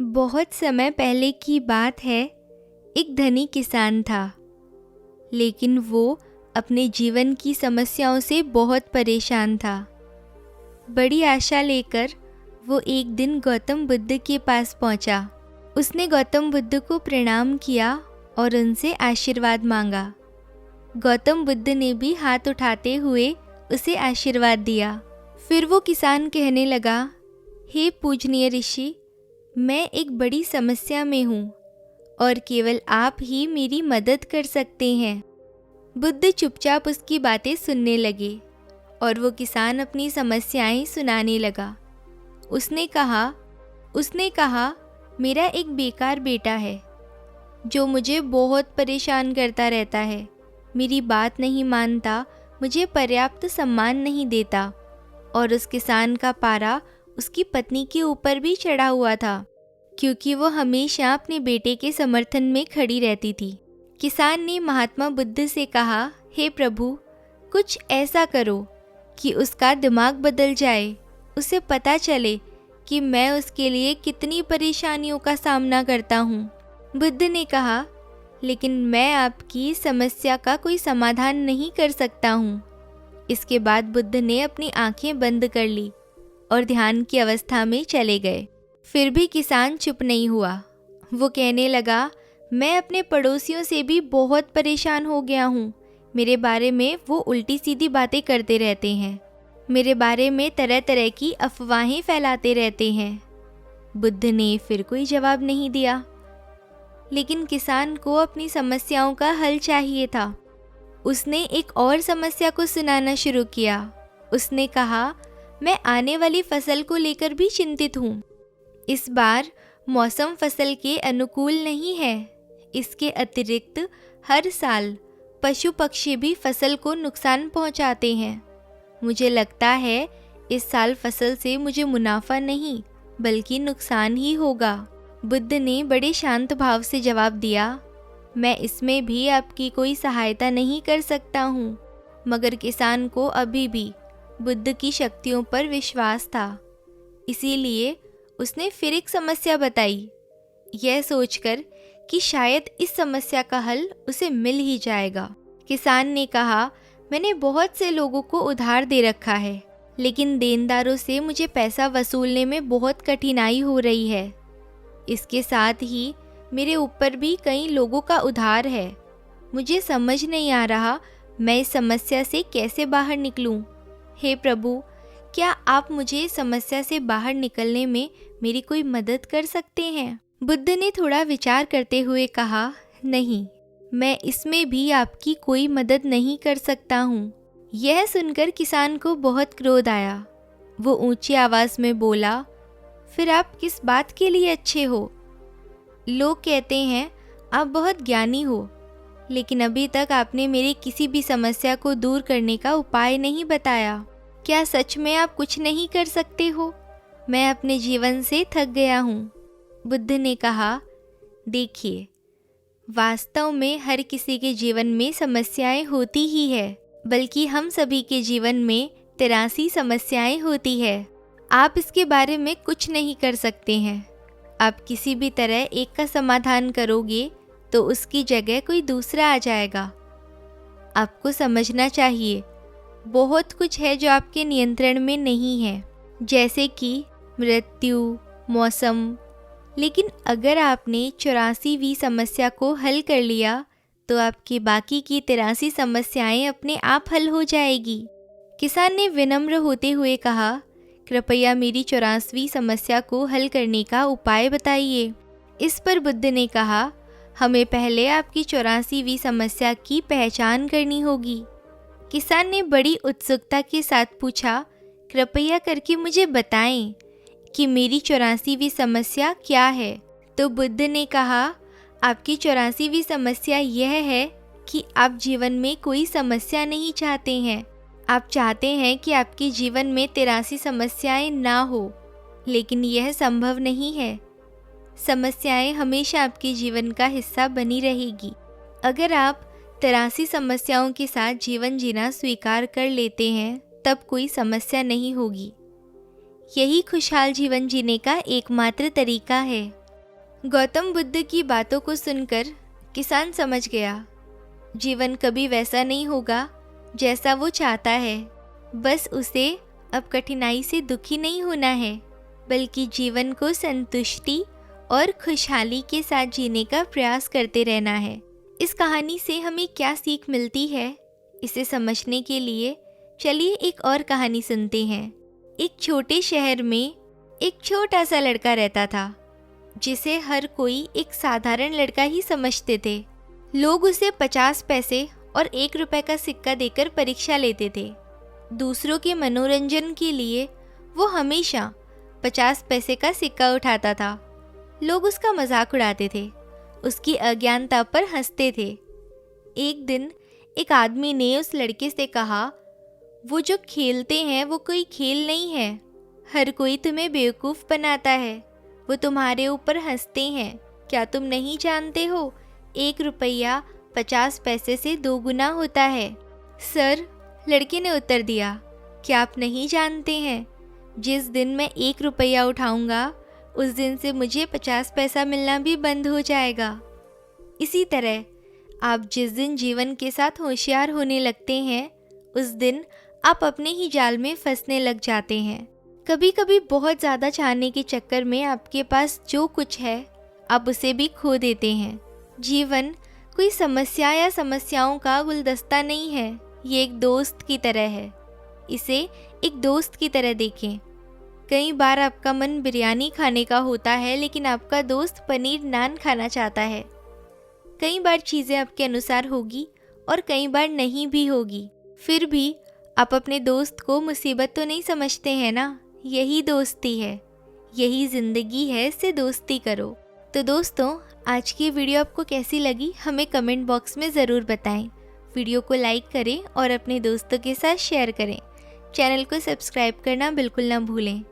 बहुत समय पहले की बात है। एक धनी किसान था, लेकिन वो अपने जीवन की समस्याओं से बहुत परेशान था। बड़ी आशा लेकर वो एक दिन गौतम बुद्ध के पास पहुंचा। उसने गौतम बुद्ध को प्रणाम किया और उनसे आशीर्वाद मांगा। गौतम बुद्ध ने भी हाथ उठाते हुए उसे आशीर्वाद दिया। फिर वो किसान कहने लगा, हे पूजनीय ऋषि, मैं एक बड़ी समस्या में हूँ और केवल आप ही मेरी मदद कर सकते हैं। बुद्ध चुपचाप उसकी बातें सुनने लगे और वो किसान अपनी समस्याएं सुनाने लगा। उसने कहा, मेरा एक बेकार बेटा है जो मुझे बहुत परेशान करता रहता है। मेरी बात नहीं मानता, मुझे पर्याप्त सम्मान नहीं देता। और उस किसान का पारा उसकी पत्नी के ऊपर भी चढ़ा हुआ था, क्योंकि वो हमेशा अपने बेटे के समर्थन में खड़ी रहती थी। किसान ने महात्मा बुद्ध से कहा, हे प्रभु, कुछ ऐसा करो कि उसका दिमाग बदल जाए, उसे पता चले कि मैं उसके लिए कितनी परेशानियों का सामना करता हूँ। बुद्ध ने कहा, लेकिन मैं आपकी समस्या का कोई समाधान नहीं कर सकता हूँ। इसके बाद बुद्ध ने अपनी आंखें बंद कर ली और ध्यान की अवस्था में चले गए। फिर भी किसान चुप नहीं हुआ। वो कहने लगा, मैं अपने पड़ोसियों से भी बहुत परेशान हो गया हूँ। मेरे बारे में वो उल्टी सीधी बातें करते रहते हैं। मेरे बारे में तरह तरह की अफवाहें फैलाते रहते हैं। बुद्ध ने फिर कोई जवाब नहीं दिया, लेकिन किसान को अपनी समस्याओं का हल चाहिए था। उसने एक और समस्या को सुनाना शुरू किया। उसने कहा, मैं आने वाली फसल को लेकर भी चिंतित हूँ। इस बार मौसम फसल के अनुकूल नहीं है। इसके अतिरिक्त हर साल पशु पक्षी भी फसल को नुकसान पहुँचाते हैं। मुझे लगता है इस साल फसल से मुझे मुनाफा नहीं बल्कि नुकसान ही होगा। बुद्ध ने बड़े शांत भाव से जवाब दिया, मैं इसमें भी आपकी कोई सहायता नहीं कर सकता हूँ। मगर किसान को अभी भी बुद्ध की शक्तियों पर विश्वास था, इसीलिए उसने फिर एक समस्या बताई, यह सोचकर कि शायद इस समस्या का हल उसे मिल ही जाएगा। किसान ने कहा, मैंने बहुत से लोगों को उधार दे रखा है, लेकिन देनदारों से मुझे पैसा वसूलने में बहुत कठिनाई हो रही है। इसके साथ ही मेरे ऊपर भी कई लोगों का उधार है। मुझे समझ नहीं आ रहा मैं इस समस्या से कैसे बाहर निकलूं। हे प्रभु, क्या आप मुझे इस समस्या से बाहर निकलने में मेरी कोई मदद कर सकते हैं? बुद्ध ने थोड़ा विचार करते हुए कहा, नहीं, मैं इसमें भी आपकी कोई मदद नहीं कर सकता हूँ। यह सुनकर किसान को बहुत क्रोध आया। वो ऊंची आवाज़ में बोला, फिर आप किस बात के लिए अच्छे हो? लोग कहते हैं आप बहुत ज्ञानी हो, लेकिन अभी तक आपने मेरी किसी भी समस्या को दूर करने का उपाय नहीं बताया। क्या सच में आप कुछ नहीं कर सकते हो? मैं अपने जीवन से थक गया हूँ। बुद्ध ने कहा, देखिए, वास्तव में हर किसी के जीवन में समस्याएं होती ही है, बल्कि हम सभी के जीवन में 83 समस्याएं होती है। आप इसके बारे में कुछ नहीं कर सकते हैं। आप किसी भी तरह एक का समाधान करोगे तो उसकी जगह कोई दूसरा आ जाएगा। आपको समझना चाहिए, बहुत कुछ है जो आपके नियंत्रण में नहीं है, जैसे कि मृत्यु, मौसम। लेकिन अगर आपने 84वीं समस्या को हल कर लिया तो आपकी बाकी की 83 समस्याएं अपने आप हल हो जाएगी। किसान ने विनम्र होते हुए कहा, कृपया मेरी 84वीं समस्या को हल करने का उपाय बताइए। इस पर बुद्ध ने कहा, हमें पहले आपकी 84वीं समस्या की पहचान करनी होगी। किसान ने बड़ी उत्सुकता के साथ पूछा, कृपया करके मुझे बताएं कि मेरी 84वीं समस्या क्या है? तो बुद्ध ने कहा, आपकी 84वीं समस्या यह है कि आप जीवन में कोई समस्या नहीं चाहते हैं। आप चाहते हैं कि आपके जीवन में 83 समस्याएं ना हो, लेकिन यह संभव नहीं है। समस्याएं हमेशा आपके जीवन का हिस्सा बनी रहेगी। अगर आप 83 समस्याओं के साथ जीवन जीना स्वीकार कर लेते हैं, तब कोई समस्या नहीं होगी। यही खुशहाल जीवन जीने का एकमात्र तरीका है। गौतम बुद्ध की बातों को सुनकर किसान समझ गया, जीवन कभी वैसा नहीं होगा जैसा वो चाहता है। बस उसे अब कठिनाई से दुखी नहीं होना है, बल्कि जीवन को संतुष्टि और खुशहाली के साथ जीने का प्रयास करते रहना है। इस कहानी से हमें क्या सीख मिलती है, इसे समझने के लिए चलिए एक और कहानी सुनते हैं। एक छोटे शहर में एक छोटा सा लड़का रहता था, जिसे हर कोई एक साधारण लड़का ही समझते थे। लोग उसे 50 पैसे और 1 रुपए का सिक्का देकर परीक्षा लेते थे। दूसरों के मनोरंजन के लिए वो हमेशा 50 पैसे का सिक्का उठाता था। लोग उसका मजाक उड़ाते थे, उसकी अज्ञानता पर हंसते थे। एक दिन एक आदमी ने उस लड़के से कहा, वो जो खेलते हैं वो कोई खेल नहीं है, हर कोई तुम्हें बेवकूफ़ बनाता है, वो तुम्हारे ऊपर हंसते हैं। क्या तुम नहीं जानते हो, 1 रुपया 50 पैसे से 2 गुना होता है। सर, लड़के ने उत्तर दिया, क्या आप नहीं जानते हैं, जिस दिन मैं 1 रुपया उठाऊंगा उस दिन से मुझे 50 पैसा मिलना भी बंद हो जाएगा। इसी तरह आप जिस दिन जीवन के साथ होशियार होने लगते हैं, उस दिन आप अपने ही जाल में फंसने लग जाते हैं। कभी कभी बहुत ज़्यादा चाहने के चक्कर में आपके पास जो कुछ है आप उसे भी खो देते हैं। जीवन कोई समस्या या समस्याओं का गुलदस्ता नहीं है, ये एक दोस्त की तरह है। इसे एक दोस्त की तरह देखें। कई बार आपका मन बिरयानी खाने का होता है, लेकिन आपका दोस्त पनीर नान खाना चाहता है। कई बार चीज़ें आपके अनुसार होगी और कई बार नहीं भी होगी, फिर भी आप अपने दोस्त को मुसीबत तो नहीं समझते हैं ना। यही दोस्ती है, यही ज़िंदगी है, इससे दोस्ती करो। तो दोस्तों, आज की वीडियो आपको कैसी लगी हमें कमेंट बॉक्स में ज़रूर बताएं। वीडियो को लाइक करें और अपने दोस्तों के साथ शेयर करें। चैनल को सब्सक्राइब करना बिल्कुल ना भूलें।